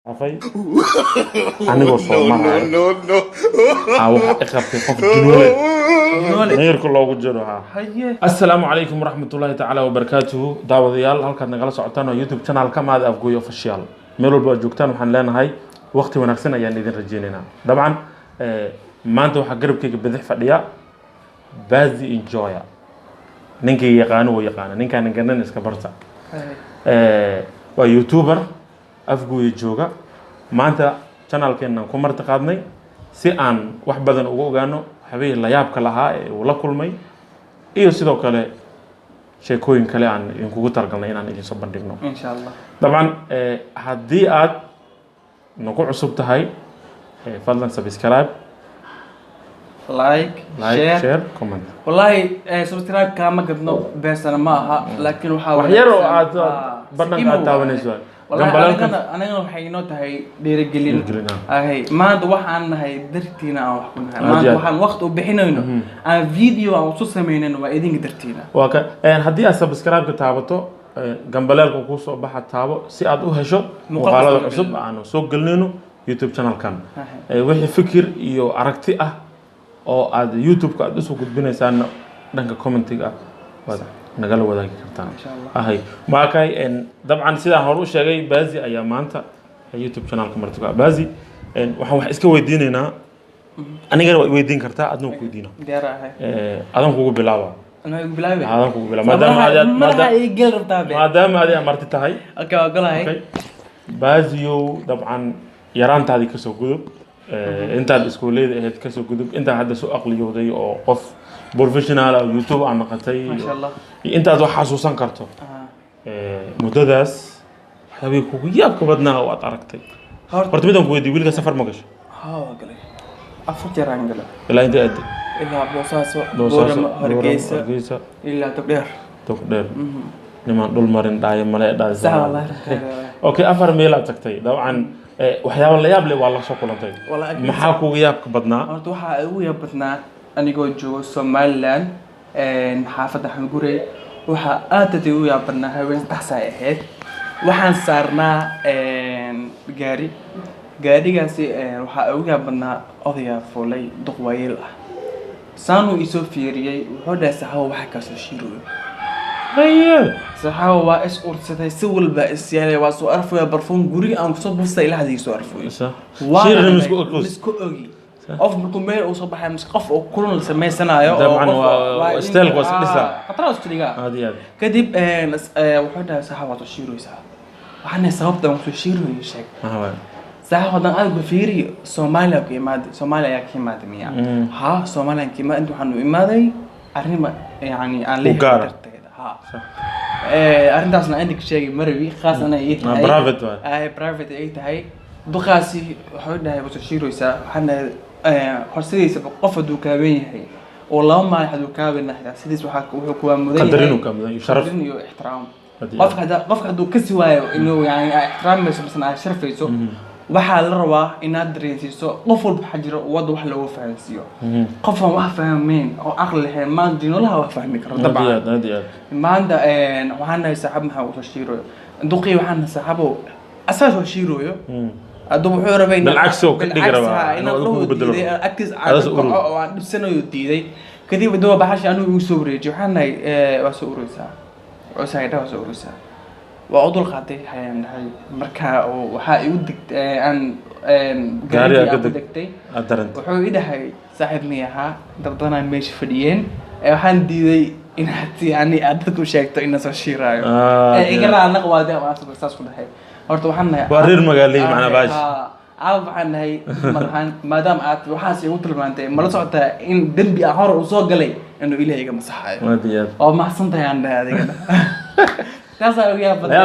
عفاي أنا قصور مرة أو إخبتي قف جنولي غير كل لوجو جروها السلام عليكم ورحمة الله تعالى وبركاته داوديال هالكن نقل سعتنا يوتيوب channel كم هذا أفجوي official ميلو البوجوكتان وحن لنا هاي وقت ونكسنا يعني ذي رجينا طبعا ما أنتوا حقرب كي بدح فديا بازي enjoy نينكي يقانو ويقانا نينكا نقلنا نسكبرتا ويوتيوبر afguyo jooga maanta channelkeena ku martaqaadnay si aan wax badan ugu ogaano habeen la yaab ka lahaa ee uu la kulmay iyo sidoo kale sheekooyin kale aan idinku targalnay inaan idin soo bandhigno insha Allah dabcan hadii aad nagu cusub tahay fadlan subscribe like share comment wallahi subscribe kama gadno beesana ma aha laakiin waxa wax yar oo aad barnaamij taabanayso أنا waxay inoo tahay dhiirigelin ahay maanta waxaan nahay dartiina aan wax ku nahay maanta waxaan waqti u bixinayno aan video aan soo sameynayno waa idin dartiina waa ka hadii aad subscribe ka taabato gambaleelka ku soo baxa taabo si aad u hesho muuqaalada cusub aan soo galnayno YouTube channel kan wixii fikir iyo aragti ah oo aad YouTube ka aad soo gudbinaysaan dhanka commentiga wada نقل وذاك كرتان أهي ما كاي إن طبعا سيدا هروش شيء بازي أيام مانتا يوتيوب قناة كمرتقى بازي إن وح إسكو ويديننا أنا قال ويدين كرتا أدنو كويدينا أدنو كوجو بلاوا أنا بلاوا أدنو كوجو بلاوا ما دام هذه أمرتي تهاي أوكي أقول هاي بازيو طبعا يران تادي كسو جذب أنت الإسكولية هاد كسو جذب أنت هذا سوق عقلي وذي أو قف بروفيشنال أو يوتيوب عن قتي ما شاء الله أنت هذا حاسوسا كرتو مدرس حبيبك وياك بدنا وقت عرقتي قرت بدهم كودي ويلك سفر مقش قلي أفكر عن قلي لا أنت أدي إلا بوساسو هرقيسة إلا تقدر نما دول مرن داي ملا داي سهل الله أوكي أفر ميلا تكتي طبعا وحياة ولا يابلي والله شوكولاتي محاكو وياك بدنا قرت وحا وياك بدنا أنيقو جو سومالان حافظة حنقوري وحا آتتي ويا برنا هاوين تحساي أهيد وحان سارنا قاري قاسي وحا ويا برنا أضيا فولي دقوائيل سانو إيسو فيريي وحودا سحاو وحكا سوشيرو غير سحاو واس أورساتي سوال بائس يعني واسو أرفو يا برفون قوري أنو صوب بسا إلا هذي يسو أرفو شير مسكو أكوز مسكو أوغي قف بالكمبير أو صباح مسقف أو كلنا سمي سنة يا طبعا واستهلك لسه قطرة استرجاع هذه كديب وحدة سحابة تشيرو يسحب وحنا سحبت من تشيرو يشك سحب هذا أنا بفيري سوماليا كيماد سوماليا كيماد ميا ها سوماليا كيماد أنتوا حنو إمادي أرني يعني عن ليه ها أرني أصلا عندك شيء مربي خاص أنا إيه برايفت إيه هاي دخاسي وحدة بتشيرو يسحب حنا حرسيديس قف دوكابين هي والله ما حد دوكابين نحدا سيديس وحكوا مدين قدرينه كم شرف احترام قف هدو كسوايو إنه يعني احترام مثلا شرف يسوع وحال الروا إن أدريسيسو قفل بحجر ووضح له فانسيو قفهم وفهمين أو عقل الحين ما دينه لها وفهمك طبعا ما عنده وحنا يسحبنا وتشيرو دوقي وحنا سحبه أساس وشيرو يو أدوم حوار بين بالعكس إن الله دي أكز على السنة يدي كذي بدو بحش أنو يسوري جوحنا وسوريسا وسايدا وسوريسا وعضو الخاطي حيان هاي مركا وحا يودك أن قاري أقدكتي أدرنت وحو إذا هاي صاحب مياها دبضنا ماشي فديين وحان دي إن حتى يعني أدتكو شاكتو إن سوشيرايو إقرأ نقوى ده وعصب أساس كل هاي horta waxaan nahay wareer magaaleey macna baash waxaan nahay maadaam aad waxaas igu tilmaantay ma la socotaa in dambi aan hor u soo galay inuu ilaahay iga masaxayo oo maxsantahay aan dhahay adigana taas ayaa uga badan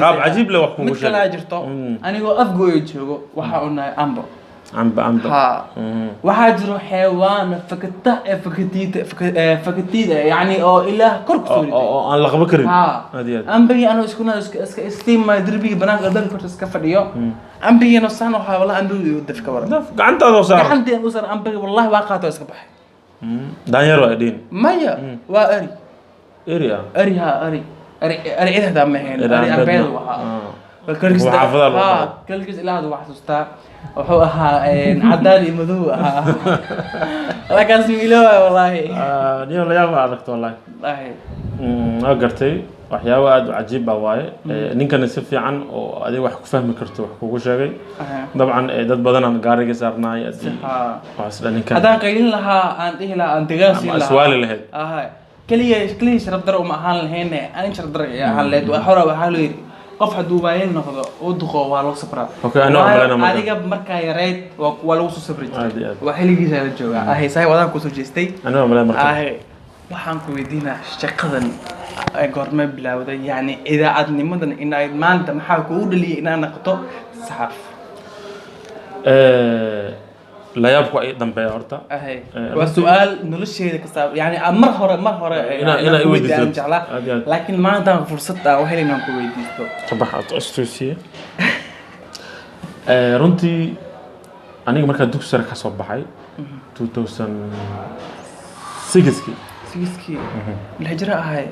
qaab cajiib leh wax ku sheegay kala jirto anigoo afgooyo joogo waxa uu nahay ambo ها واحد يروح حيوان فكتيدة يعني أو إله كركسوري أنا لغبكري أم بيجي أنا إسكونا إستيم ما يدري بنان قدر كرت كفريو أم بيجي نصانو حا والله أم بيجي يودف كبر عند هذا صار عندي أوصل أم بيجي والله واقعته إسكبح دانيال وادين مايا وأري أري أري ها أري إذا دام هين أري أبيض وها وحافظها له كل جزء له هذا واحد وستا وحوها عداني مذوق لكن اسمي له والله نيو لا يابا عرفت والله والله قرتي waxyaabo aad u cajiib ah waaye ninkana si fiican oo adiga wax ku fahmi karto wax kugu sheegay dabcan dad badan aan gaariga saarnaay waas ninkan hadaan qaylin lahaa aan dhihi lahaa aan degaansi lahaa su'aal lahayd kaliya sharaf daro uma ahaan lahayn aan sharaf daro ahaan lahayd waa xora waxa loo yiri qof haduu baayeen noqdo oo duqo waa loo sabraa adiga markaa yareed waa lagu soo sabri jiray waa xiligiisa la jooga sahay wadaan ku soo jeestay anoo malay markaa waxaan ku weydiinaa shaqadan goorma bilowday yani idaacadnimadan in ay maanta maxaa ku dhaliyay inaan noqoto saxaaf la yaabku ay dambeeyo horta waa su'aal nolosheeda ka saab yani mar hore ina weydiiso laakiin maanta fursad ah waxay inaan ku weydiisto tabaxat astusiye runtii aniga markaa dugsi sare ka soo baxay 2006 الهجرة هاي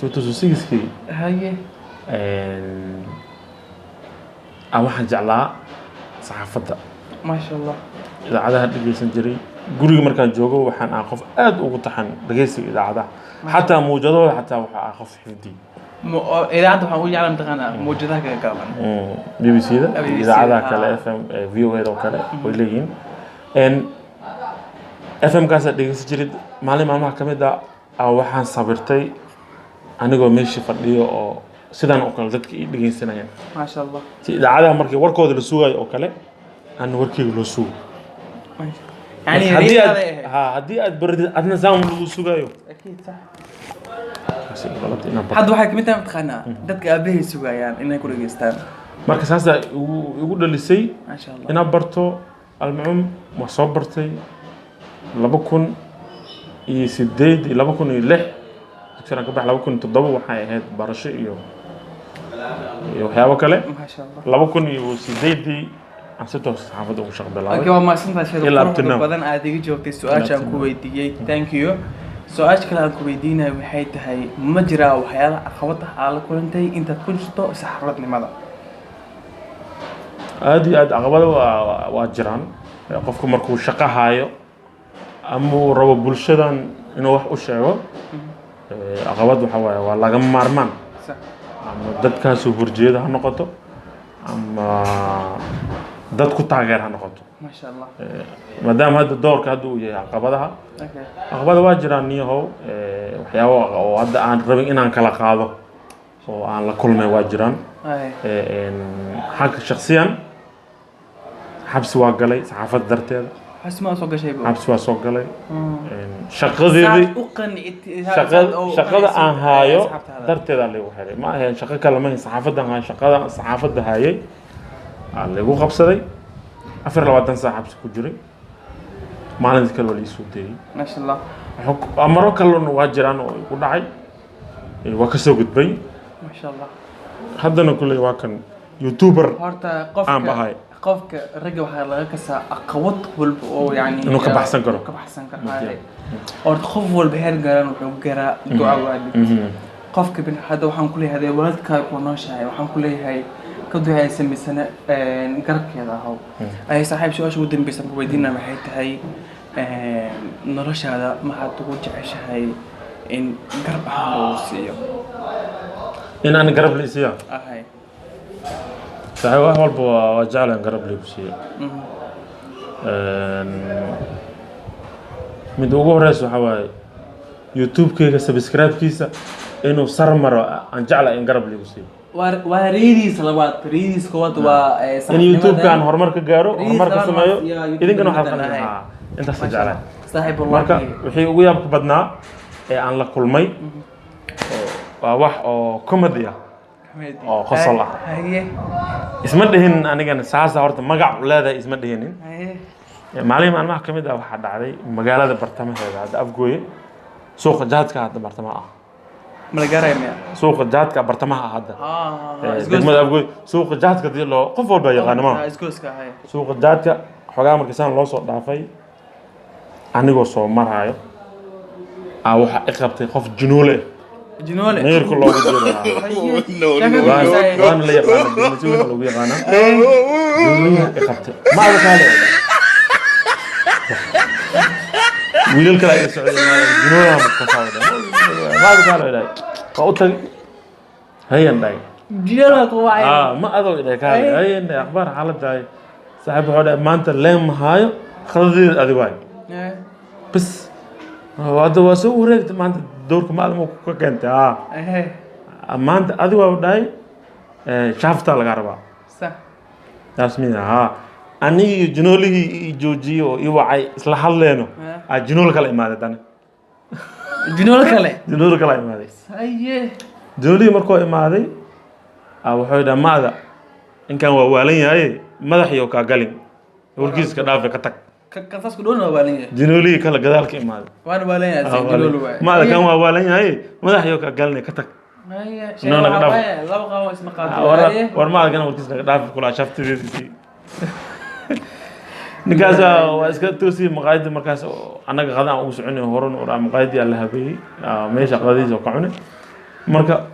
2006 هاي waxaan jeclaa saxaafadda ما شاء الله idaacadaha dhageysan jiray guriga markaan joogo waxaan aan qof aad ugu taxan dhageysiga idaacadaha xataa muujadooda xataa waxa aan qof xifdi idaacada waxaan ugu jeclaa mataqaanaa muujadaha kaga gaaban BBC-da idaacadaha kale FM VOA-da oo kale way leeyihiin FM kaas dhageysan jiray maalin maalmaha kamid ah waxaan sabirtay anigoo meeshii fadhiyo oo sidaan oo kale dadka ii dhageysanayaan ما شاء الله si idaacadaha markii warkooda la sugayo oo kale aan warkeyga loo sugo يعني haddii aad baridid adna saan lagu sugayo اكيد صح حد waxay kamid tahay taqaana dadka aabahay sugayaan inay ku dhageystaan marka saasa ugu dhalisay ما شاء الله ina barto almuum ma soo bartay 2008 2006 dugsiga ka bax 2007 waxay ahayd barasho iyo waxyaabo kale ما شاء الله 2008 aan si toos saxaafadda ugu shaqo bilaabay okay waa maasantahay sheekada badan aad iga joogtay su'aasha aan ku weydiiyay thank you su'aasha kale aan ku weydiinay waxay tahay ma jira waxyaalo caqabad ah aad la kulantay intaad ku jirto saxaafadnimada aad iyo aad caqabado waa jiraan qofku markuu shaqo haayo ama uu rabo bulshadan inuu wax u sheego caqabad waxa waaye waa lagama maarmaan ama dadkaasoo horjeeda ha noqoto ama dad ku taageer ha noqoto ما شاء الله maadaama hadda doorka hadda uu yahay caqabadaha caqabada waa jiraan niyahow waxyaabo oo hadda aan rabin inaan kala qaado oo aan la kulmay waa jiraan xagga shakhsiyan xabsi waa galay saxaafadda darteeda حسما سوق شيء xabsi waa soo galay shaqadeedii shaqada aan haayo darteeda lagu xiray ma ahayn shaqo kale ma ahayn saxaafadan aan saxaafadda haayay aan lagu qabsaday 24 saac xabsi ku jiray maalintii kale wali soo deeyay ما شاء الله amaro kalena waa jiraan oo ku dhacay waa ka soo gudbay ما شاء الله haddana kulay waa kan youtuber horta aan bahay qofka ragga waxa laga kasaa aqwad walba oo yani inuu ka baxsan karo oo qof walba heer gaaran wuxuu garaa duca waalid qofka bin hada waxaan ku leeyahay waalidka ku nooshahay waxaan ku leeyahay ka ducay sameysana garabkeeda ahaw ay saaxiib su'aasha ugu dambaysan ku weydiinaa waxay tahay noloshaada maxaad ugu jeceshahay in garab ahaan loo siiyo in aan garab la siiyo ahay صحيح واحد وجعل نقرب لي بشيء من دوغو رئيس وحواي يوتيوب كيسا سبسكرايب كيسا انه صار مرة ان جعل نقرب لي بشيء وريديس لبات ريديس كوات و ان يوتيوب كان هرمر كغارو هرمر كسمايو idin kana waxa qanay inta sajaalay saaxiib wallahi marka wixii ugu yaabka badnaa ee aan la kulmay waa wax oo comedy ah oo qosol ah isma dhihin anigana saasa horta magac u leedahay isma dhihinin maalin maalmaha kamid ah waxa dhacday magaalada bartamaheeda hadda afgooye suuqa jaadka hadda bartamaha ah malagareemaya suuqa jaadka bartamaha hadda degmada afgooye suuqa jaadka dii loo qof walba yaqaan ma suuqa jaadka xogaa markiisaan loo soo dhaafay anigoo soo maraayo waxa i qabtay qof junuule جنولة غير كل لوجو جيرا وأنا اللي يقانا بالنسبة لو يقانا جنولة إخبته ما أعرف هذا ويلك لا يسوي جنولة متفاوضة ما أعرف هذا ولا قلت هي الناي جنولة قواعد ما أدري إذا كان هي الناي أخبار حالة جاي صاحب هذا ما أنت لين هاي خذي أدواي بس هذا واسو ريت ما أنت دورك معلومة كنت ما أنت أدوا وداي شافت على الغربة صح تسمينا أني جنولي جوجي أو يوعي إصلاح لينو جنول كلا إمادة تاني جنول كلا إمادة جنولي مركو إمادة أو حيدا ماذا إن كان ووالين هاي ماذا حيوكا قالين وركيز كدافع كتك كتاس كلون ووالين جنولي كلا قدالك إمادة وأنا والين جنول ماذا كان ووالين هاي ماذا حيوكا قالين كتك نو نقدر لا بقى اسمه قاتل ورما كان وركيز كدافع كلا شفت في نكاسا واسكت توسي مقايد مركز أنا غدا وسعني هورن ورا مقايد على هبي ماشي قاضي وقعنا مركا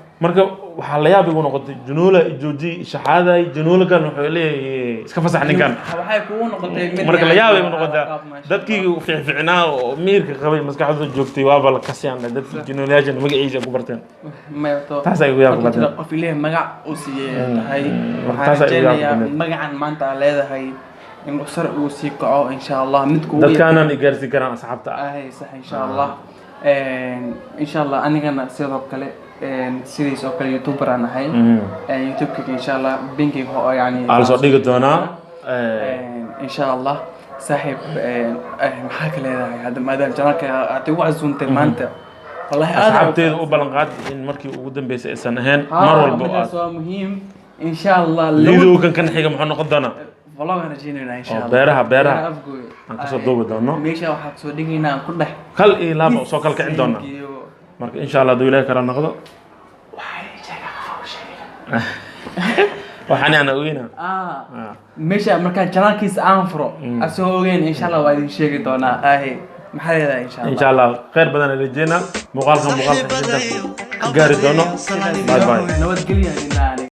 waxaa la yaab igu noqotay junuula jooji shaxaada junuula kan wuxuu leeyahay iska fasax ninkan waxay kugu noqotay marka la yaab igu noqotay dadkii fiicnaa oo miirka qabay maskaxdooda joogtay waaba la kasiyaan dadkii junuulayaashan magaciisa ku barteen taas ay ugu yaab badan qof ilaahay magac u siiyay tahay waxaan jeclayaa magacan maanta leedahay in usar uu sii kaco insha Allah midku dadkaanan igaarsi karaan asxaabta sax insha Allah insha Allah anigana sidoo kale سيريس أو كل يوتيوبر أنا هاي يوتيوب كي إن شاء الله بينكي هو يعني على صديق دونا إن شاء الله صاحب محاك لهذا هذا ما دام جناك أتوقع زون تمانته والله أصحابتي وبلغات إن مركي وقدم بيس سنهين مر والبوءات سؤال مهم إن شاء الله ليدو كان حاجة محن قدنا والله أنا جينا إن شاء الله بيرها أنك صدوق دونا ميشا وحق صديقنا كله كل إيه لا سوكل كعندنا marka insha Allah duulay kala noqdo waxaan ana ogeena meesha marka janaalkiis aan furo asoo ogeyn insha Allah waa idin sheegi doonaa maxaa leedahay insha Allah khayr badan leejina muuqaalka gaari doono bye bye nabadgelyo